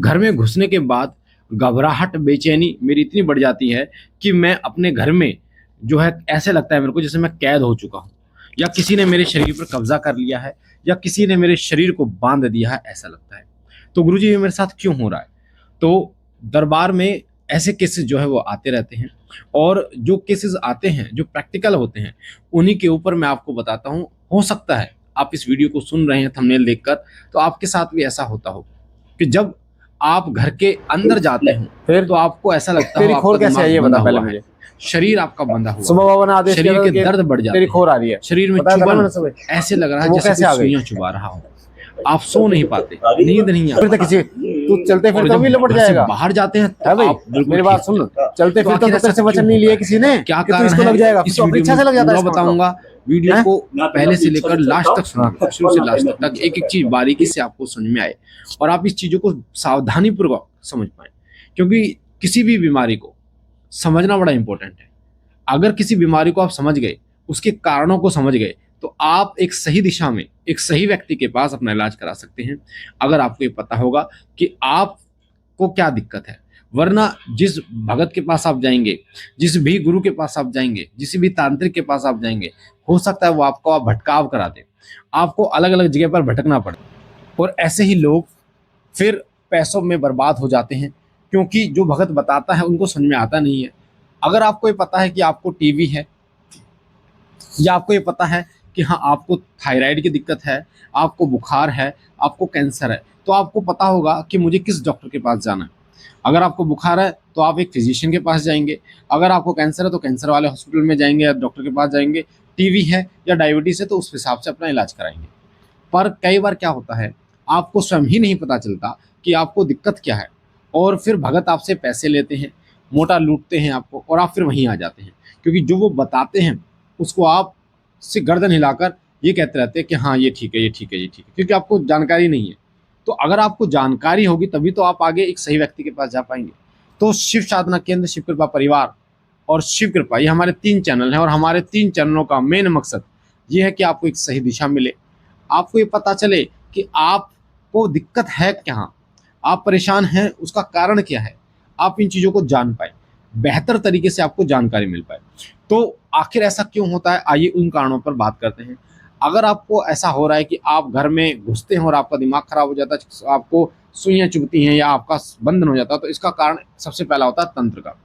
घर में घुसने के बाद घबराहट, बेचैनी मेरी इतनी बढ़ जाती है कि मैं अपने घर में जो है ऐसे लगता है मेरे को जैसे मैं कैद हो चुका हूँ, या किसी ने मेरे शरीर पर कब्जा कर लिया है, या किसी ने मेरे शरीर को बांध दिया है, ऐसा लगता है। तो गुरुजी ये मेरे साथ क्यों हो रहा है? तो दरबार में ऐसे केसेस जो है वो आते रहते हैं, और जो केसेस आते हैं जो प्रैक्टिकल होते हैं उन्हीं के ऊपर मैं आपको बताता हूँ। हो सकता है आप इस वीडियो को सुन रहे हैं थंबनेल देखकर, तो आपके साथ भी ऐसा होता हो कि जब आप घर के अंदर जाते हो फिर तो आपको ऐसा लगता हो तेरी खोर आपका कैसे है, दिमाग ये बंधा बता पहले हुआ है, मुझे। शरीर आपका बंधा हुआ सुबह है, बाबा ने आदेश किया शरीर था के कि दर्द बढ़ जाते तेरी खोर आ हैं, रही है, शरीर में बताया था ना मैंने चुभन सुबह। ऐसे लग रहा है तो वो जैसे कैसे कुछ आ गई? सुइयां चुभा रहा हो। आप सो नहीं पाते, नींद नहीं फिर तो आती। किसी तू चलते और फिरते भी जब लपट घर से जाएगा बाहर जाते हैं तो है भाई। आप बिल्कुल मेरी बात ठीक सुन, हो जाते हैं। चलते तो फिरते आखिर तो ऐसा तेरे से क्यों वचन नहीं होता लिया है? किसी ने क्या कि तू कारण इसको है? लग जाएगा, फिर इस तो अपनी वीडियो इच्छा में से लग जाता है पूरा इसका मतलब। बताऊंगा। वीडियो हैं? को पहले से लेकर लास्ट तक सुनिए, शुरू से लास्ट तक एक एक चीज बारीकी से आपको समझ में आए, और आप इस चीजों को सावधानी पूर्वक समझ पाए, क्योंकि किसी भी बीमारी को समझना बड़ा इंपॉर्टेंट है। अगर किसी बीमारी को आप समझ गए, उसके कारणों को समझ गए, तो आप एक सही दिशा में एक सही व्यक्ति के पास अपना इलाज करा सकते हैं, अगर आपको ये पता होगा कि आपको क्या दिक्कत है। वरना जिस भगत के पास आप जाएंगे, जिस भी गुरु के पास आप जाएंगे, जिस भी तांत्रिक के पास आप जाएंगे, हो सकता है वो आपको आप भटकाव करा दे, आपको अलग अलग जगह पर भटकना पड़े, और ऐसे ही लोग फिर पैसों में बर्बाद हो जाते हैं, क्योंकि जो भगत बताता है उनको समझ में आता नहीं है। अगर आपको ये पता है कि आपको टीबी है, या आपको ये पता है कि हाँ आपको थायराइड की दिक्कत है, आपको बुखार है, आपको कैंसर है, तो आपको पता होगा कि मुझे किस डॉक्टर के पास जाना है। अगर आपको बुखार है तो आप एक फिजिशियन के पास जाएंगे, अगर आपको कैंसर है तो कैंसर वाले हॉस्पिटल में जाएंगे या डॉक्टर के पास जाएंगे, टीवी है या डायबिटीज है तो उस हिसाब से अपना इलाज कराएंगे। पर कई बार क्या होता है, आपको स्वयं ही नहीं पता चलता कि आपको दिक्कत क्या है, और फिर भगत आपसे पैसे लेते हैं, मोटा लूटते हैं आपको, और आप फिर वहीं आ जाते हैं, क्योंकि जो वो बताते हैं उसको आप से गर्दन हिलाकर ये कहते रहते हैं कि हाँ ये ठीक है, ये ठीक है, ये ठीक है, क्योंकि आपको जानकारी नहीं है। तो अगर आपको जानकारी होगी तभी तो आप आगे एक सही व्यक्ति के पास जा पाएंगे। तो शिव साधना केंद्र, शिव कृपा परिवार और शिव कृपा, ये हमारे 3 चैनल हैं, और हमारे 3 चैनलों का मेन मकसद ये है कि आपको एक सही दिशा मिले, आपको ये पता चले कि आपको दिक्कत है क्या, आप परेशान हैं, उसका कारण क्या है, आप इन चीज़ों को जान पाए, बेहतर तरीके से आपको जानकारी मिल पाए। तो आखिर ऐसा क्यों होता है, आइए उन कारणों पर बात करते हैं। अगर आपको ऐसा हो रहा है कि आप घर में घुसते हैं और आपका दिमाग खराब हो जाता है, आपको सुइयां चुभती हैं या आपका बंधन हो जाता है, तो इसका कारण सबसे पहला होता है तंत्र का।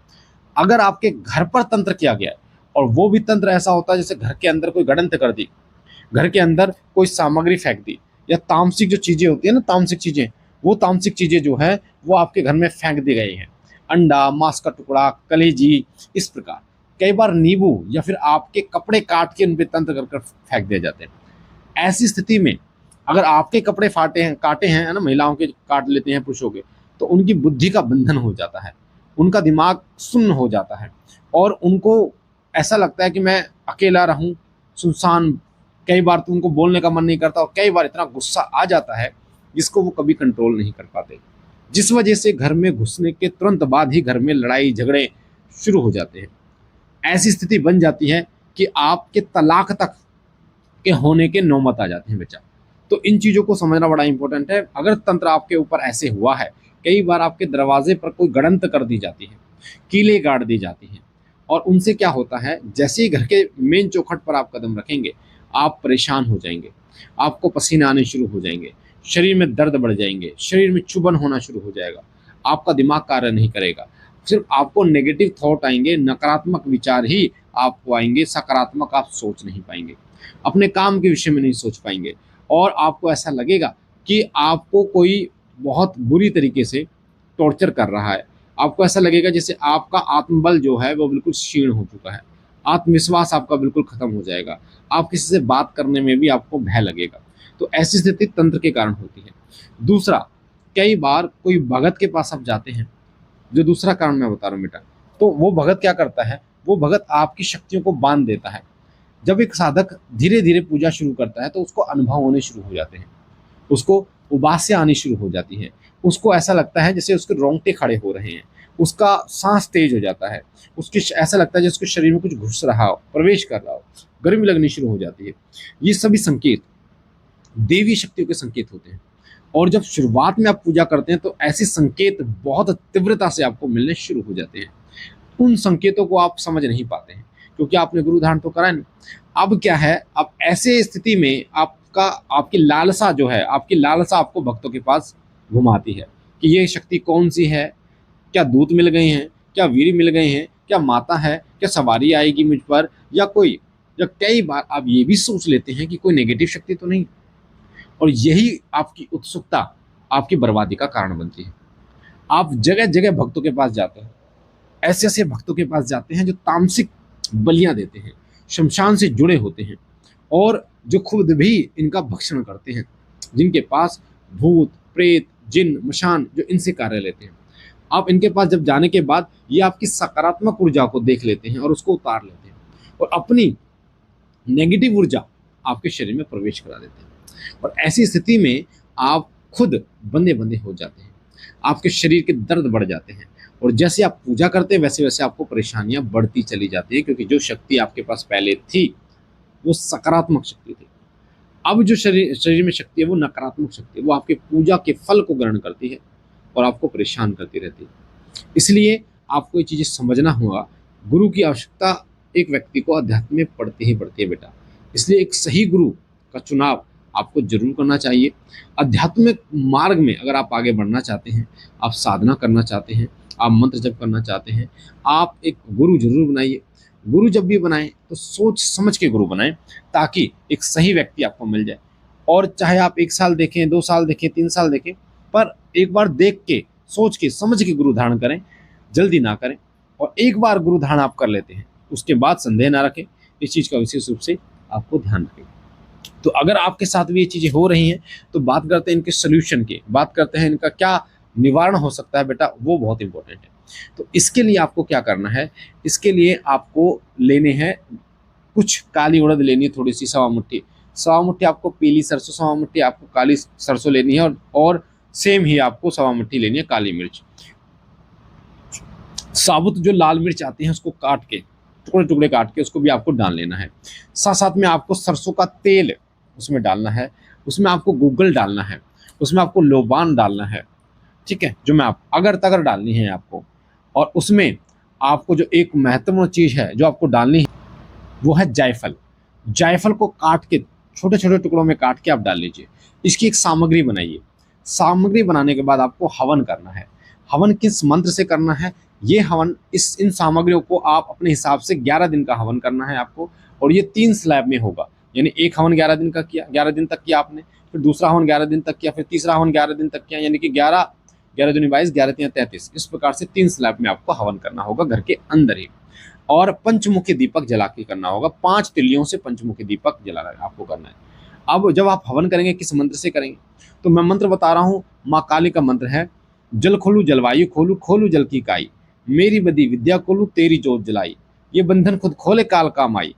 अगर आपके घर पर तंत्र किया गया है, और वो भी तंत्र ऐसा होता है जैसे घर के अंदर कोई गड़ंत कर दी, घर के अंदर कोई सामग्री फेंक दी, या तामसिक जो चीजें होती है ना, तामसिक चीजें, वो तामसिक चीजें जो है वो आपके घर में फेंक दी गई हैं, अंडा, मांस का टुकड़ा, कलेजी, इस प्रकार। कई बार नींबू या फिर आपके कपड़े काट के उन पे तंत्र कर फेंक दिए जाते हैं। ऐसी स्थिति में अगर आपके कपड़े फाटे हैं, काटे हैं, है ना, महिलाओं के काट लेते हैं, पुरुषों के, तो उनकी बुद्धि का बंधन हो जाता है, उनका दिमाग सुन्न हो जाता है, और उनको ऐसा लगता है कि मैं अकेला रहूं, सुनसान। कई बार तो उनको बोलने का मन नहीं करता, और कई बार इतना गुस्सा आ जाता है जिसको वो कभी कंट्रोल नहीं कर पाते, जिस वजह से घर में घुसने के तुरंत बाद ही घर में लड़ाई झगड़े शुरू हो जाते हैं। ऐसी स्थिति बन जाती है कि आपके तलाक तक के होने के नौबत आ जाते हैं बेचा। तो इन चीज़ों को समझना बड़ा इंपॉर्टेंट है। अगर तंत्र आपके ऊपर ऐसे हुआ है, कई बार आपके दरवाजे पर कोई गड़ंत कर दी जाती है, कीले गाड़ दी जाती हैं, और उनसे क्या होता है, जैसे ही घर के मेन चौखट पर आप कदम रखेंगे, आप परेशान हो जाएंगे, आपको पसीने आने शुरू हो जाएंगे, शरीर में दर्द बढ़ जाएंगे, शरीर में चुभन होना शुरू हो जाएगा, आपका दिमाग कार्य नहीं करेगा, सिर्फ आपको नेगेटिव थॉट आएंगे, नकारात्मक विचार ही आपको आएंगे, सकारात्मक आप सोच नहीं पाएंगे, अपने काम के विषय में नहीं सोच पाएंगे, और आपको ऐसा लगेगा कि आपको कोई बहुत बुरी तरीके से टॉर्चर कर रहा है। आपको ऐसा लगेगा जैसे आपका आत्मबल जो है वो बिल्कुल क्षीण हो चुका है, आत्मविश्वास आपका बिल्कुल खत्म हो जाएगा, आप किसी से बात करने में भी आपको भय लगेगा। तो ऐसी स्थिति तंत्र के कारण होती है। दूसरा, कई बार कोई भगत के पास आप जाते हैं, जो दूसरा कारण मैं बता रहा हूँ बेटा, तो वो भगत क्या करता है, वो भगत आपकी शक्तियों को बांध देता है। जब एक साधक धीरे धीरे पूजा शुरू करता है तो उसको अनुभव होने शुरू हो जाते हैं, उसको उबास्या आनी शुरू हो जाती है, उसको ऐसा लगता है जैसे उसके रोंगटे खड़े हो रहे हैं, उसका सांस तेज हो जाता है, उसके ऐसा लगता है जैसे उसके शरीर में कुछ घुस रहा हो, प्रवेश कर रहा हो, गर्मी लगनी शुरू हो जाती है। ये सभी संकेत देवी शक्तियों के संकेत होते हैं। और जब शुरुआत में आप पूजा करते हैं तो ऐसे संकेत बहुत तीव्रता से आपको मिलने शुरू हो जाते हैं। उन संकेतों को आप समझ नहीं पाते हैं क्योंकि आपने गुरु धारण तो करा नहीं। अब क्या है, अब ऐसे स्थिति में आपकी लालसा जो है, आपकी लालसा आपको भक्तों के पास घुमाती है कि ये शक्ति कौन सी है, क्या दूत मिल गए हैं, क्या वीर मिल गए हैं, क्या माता है, क्या सवारी आएगी मुझ पर, या कई बार आप ये भी सोच लेते हैं कि कोई नेगेटिव शक्ति तो नहीं। और यही आपकी उत्सुकता आपकी बर्बादी का कारण बनती है। आप जगह जगह भक्तों के पास जाते हैं, ऐसे ऐसे भक्तों के पास जाते हैं जो तामसिक बलियां देते हैं, शमशान से जुड़े होते हैं और जो खुद भी इनका भक्षण करते हैं, जिनके पास भूत प्रेत जिन मशान जो इनसे कार्य लेते हैं। आप इनके पास जब जाने के बाद ये आपकी सकारात्मक ऊर्जा को देख लेते हैं और उसको उतार लेते हैं और अपनी नेगेटिव ऊर्जा आपके शरीर में प्रवेश करा देते हैं। और ऐसी स्थिति में आप खुद बंधे बंधे हो जाते हैं, आपके शरीर के दर्द बढ़ जाते हैं और जैसे आप पूजा करते हैं वैसे वैसे आपको परेशानियां बढ़ती चली जाती है, क्योंकि जो शक्ति आपके पास पहले थी वो सकारात्मक शक्ति थी। अब जो शरीर में शक्ति है वो नकारात्मक शक्ति है, वो आपके पूजा के फल को ग्रहण करती है और आपको परेशान करती रहती है। इसलिए आपको ये चीज़ें समझना होगा, गुरु की आवश्यकता एक व्यक्ति को अध्यात्म में पड़ती ही पड़ती है बेटा। इसलिए एक सही गुरु का चुनाव आपको जरूर करना चाहिए। आध्यात्मिक मार्ग में अगर आप आगे बढ़ना चाहते हैं, आप साधना करना चाहते हैं, आप मंत्र जप करना चाहते हैं, आप एक गुरु जरूर बनाइए। गुरु जब भी बनाएं तो सोच समझ के गुरु बनाएं ताकि एक सही व्यक्ति आपको मिल जाए। और चाहे आप 1 साल देखें, 2 साल देखें, 3 साल देखें, पर एक बार देख के सोच के समझ के गुरु धारण करें, जल्दी ना करें। और एक बार गुरु धारण आप कर लेते हैं उसके बाद संदेह ना रखें, इस चीज़ का विशेष रूप से आपको ध्यान रखें। तो अगर आपके साथ भी ये चीज़ें हो रही हैं तो बात करते हैं इनके सोल्यूशन की, बात करते हैं इनका क्या निवारण हो सकता है बेटा, वो बहुत इंपॉर्टेंट है। तो इसके लिए आपको क्या करना है, इसके लिए आपको लेने हैं कुछ काली उड़द लेनी है, थोड़ी सी सवा मुट्ठी आपको पीली सरसों, सवा मुट्ठी आपको काली सरसों लेनी है और सेम ही आपको सवा मुट्ठी लेनी है काली मिर्च। साबुत जो लाल मिर्च आती है उसको काट के टुकड़े टुकड़े काट के उसको भी आपको डाल लेना है। साथ साथ में आपको सरसों का तेल उसमें डालना है, उसमें आपको गूगल डालना है, उसमें आपको लोबान डालना है, ठीक है, जो मैं आप अगर तगर डालनी है आपको। और उसमें आपको जो एक महत्वपूर्ण चीज़ है जो आपको डालनी है वो है जायफल। जायफल को काट के छोटे छोटे टुकड़ों में काट के आप डाल लीजिए। इसकी एक सामग्री बनाइए। सामग्री बनाने के बाद आपको हवन करना है। हवन किस मंत्र से करना है, ये हवन इन सामग्रियों को आप अपने हिसाब से 11 दिन का हवन करना है आपको। और ये 3 स्लैब में होगा, यानी एक हवन 11 दिन का किया, 11 दिन तक किया आपने, फिर दूसरा हवन 11 दिन तक किया, फिर तीसरा हवन 11 दिन तक किया, यानी कि 11 11 दूनी 22, 11 तियां 33, इस प्रकार से 3 स्लैब में आपको हवन करना होगा घर के अंदर ही। और पंचमुखी दीपक जला के करना होगा, 5 तिल्लियों से पंचमुखी दीपक जला आपको करना है। अब जब आप हवन करेंगे किस मंत्र से करेंगे, तो मैं मंत्र बता रहा हूँ, माँ काली का मंत्र है, जल खोलू जलवायु खोलू, खोलू जल की काई, मेरी बदी विद्या खोलू, तेरी जोत जलाई, ये बंधन खुद खोले काल का माई,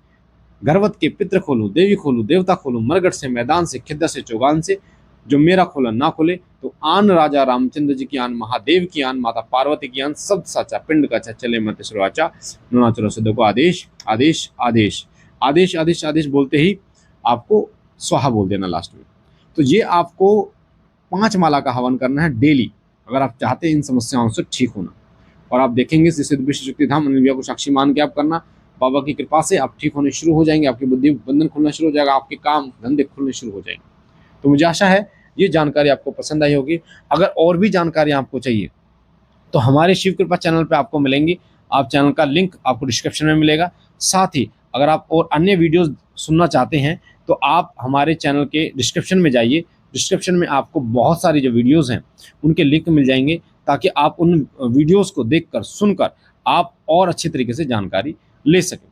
गर्वत के पित्र खोलू, देवी खोलू, देवता खोलू, मरगट से मैदान से, खिद्दा से चौगान से, जो मेरा खोला ना खोले तो आन राजा रामचंद्र जी की आन, महादेव की आन, माता पार्वती की आन, सब साचा पिंड का चले मत शुरुआचा नोना चलो सिद्धों को आदेश आदेश आदेश आदेश आदेश आदेश बोलते ही आपको स्वाहा बोल देना लास्ट में। तो ये आपको 5 माला का हवन करना है डेली, अगर आप चाहते हैं इन समस्याओं से ठीक होना। और आप देखेंगे सिद्ध विश्व शक्ति धाम अनिल भैया को साक्षी मान के आप करना, बाबा की कृपा से आप ठीक होने शुरू हो जाएंगे, आपकी बुद्धि बंधन खुलना शुरू हो जाएगा, आपके काम धंधे खुलने शुरू हो जाएंगे। तो मुझे आशा है ये जानकारी आपको पसंद आई होगी। अगर और भी जानकारी आपको चाहिए तो हमारे शिव कृपा चैनल पे आपको मिलेंगी, आप चैनल का लिंक आपको डिस्क्रिप्शन में मिलेगा। साथ ही अगर आप और अन्य वीडियोस सुनना चाहते हैं तो आप हमारे चैनल के डिस्क्रिप्शन में जाइए, डिस्क्रिप्शन में आपको बहुत सारी जो वीडियोस हैं उनके लिंक मिल जाएंगे, ताकि आप उन वीडियोस को देखकर सुनकर आप और अच्छी तरीके से जानकारी ले सकें।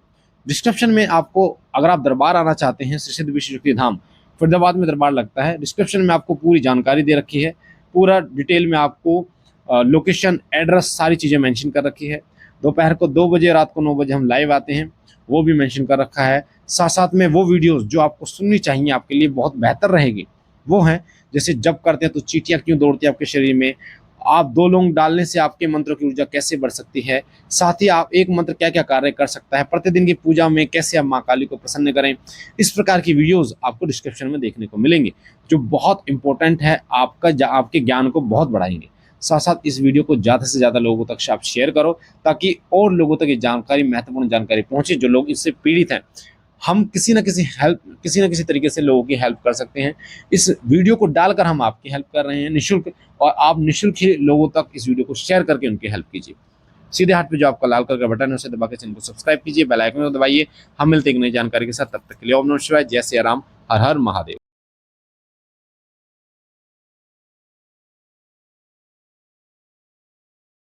डिस्क्रिप्शन में आपको, अगर आप दरबार आना चाहते हैं, श्री सिद्ध विश्व शक्ति धाम फरीदाबाद में दरबार लगता है, डिस्क्रिप्शन में आपको पूरी जानकारी दे रखी है, पूरा डिटेल में आपको लोकेशन एड्रेस सारी चीज़ें मेंशन कर रखी है। दोपहर को 2 बजे, रात को 9 बजे हम लाइव आते हैं, वो भी मेंशन कर रखा है। साथ साथ में वो वीडियोस जो आपको सुननी चाहिए, आपके लिए बहुत बेहतर रहेगी, वो हैं जैसे जब करते हैं तो चींटियाँ क्यों दौड़ती है आपके शरीर में, आप 2 लौंग डालने से आपके मंत्रों की ऊर्जा कैसे बढ़ सकती है, साथ ही आप एक मंत्र क्या क्या कार्य कर सकता है, प्रतिदिन की पूजा में कैसे आप माँ काली को प्रसन्न करें, इस प्रकार की वीडियोस आपको डिस्क्रिप्शन में देखने को मिलेंगे, जो बहुत इंपॉर्टेंट है, आपके ज्ञान को बहुत बढ़ाएंगे। साथ साथ इस वीडियो को ज़्यादा से ज़्यादा लोगों तक आप शेयर करो, ताकि और लोगों तक ये जानकारी, महत्वपूर्ण जानकारी पहुंचे जो लोग इससे पीड़ित हैं। हम किसी न किसी तरीके से लोगों की हेल्प कर सकते हैं। इस वीडियो को डालकर हम आपकी हेल्प कर रहे हैं निःशुल्क, और आप निःशुल्क ही लोगों तक इस वीडियो को शेयर करके उनकी हेल्प कीजिए। सीधे हाथ पे जो आपका लाल कलर का बटन है उसे दबा के चैनल को सब्सक्राइब कीजिए, बेल आइकन को दबाइए। हम मिलते हैं एक नई जानकारी के साथ, तब तक के लिए ओम नमः शिवाय, जय सिया राम, हर हर महादेव।